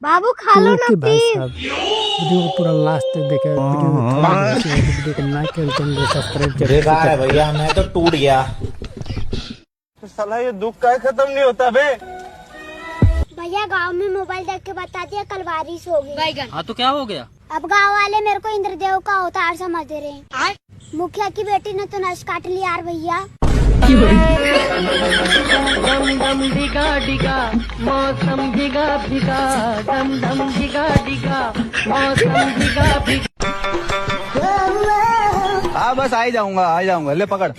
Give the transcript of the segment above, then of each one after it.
बाबू खा लो ना भाई प्लीज। साहब वीडियो को पूरा लास्ट तक देखा, वीडियो में थोड़ा वीडियो को लाइक कर चैनल को सब्सक्राइब कर। बेकार है भैया, मैं तो टूट गया। साला ये दुख का खत्म नहीं होता बे। भैया गांव में मोबाइल देख के बता दिया कल बारिश होगी। हाँ तो क्या हो गया? अब गांव वाले मेरे को इंद्रदेव का अवतार समझ रहे हैं। मुखिया की बेटी ने तो नस काट लिया यार भैया। डम डम डिगा डिगा मौसम भिगा भिगा डम डम डिगा डिगा मौसम भिगा भिगा। हाँ बस आ जाऊंगा ले पकड़।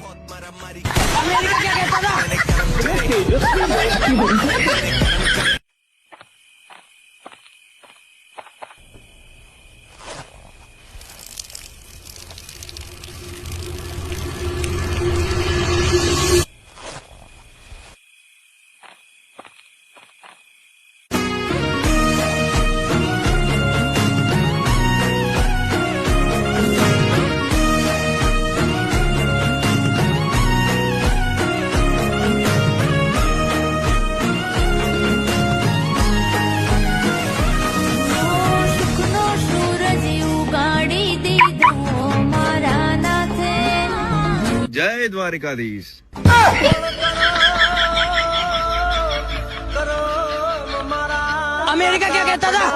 जय द्वारिकाधीश। अमेरिका क्या कहता था?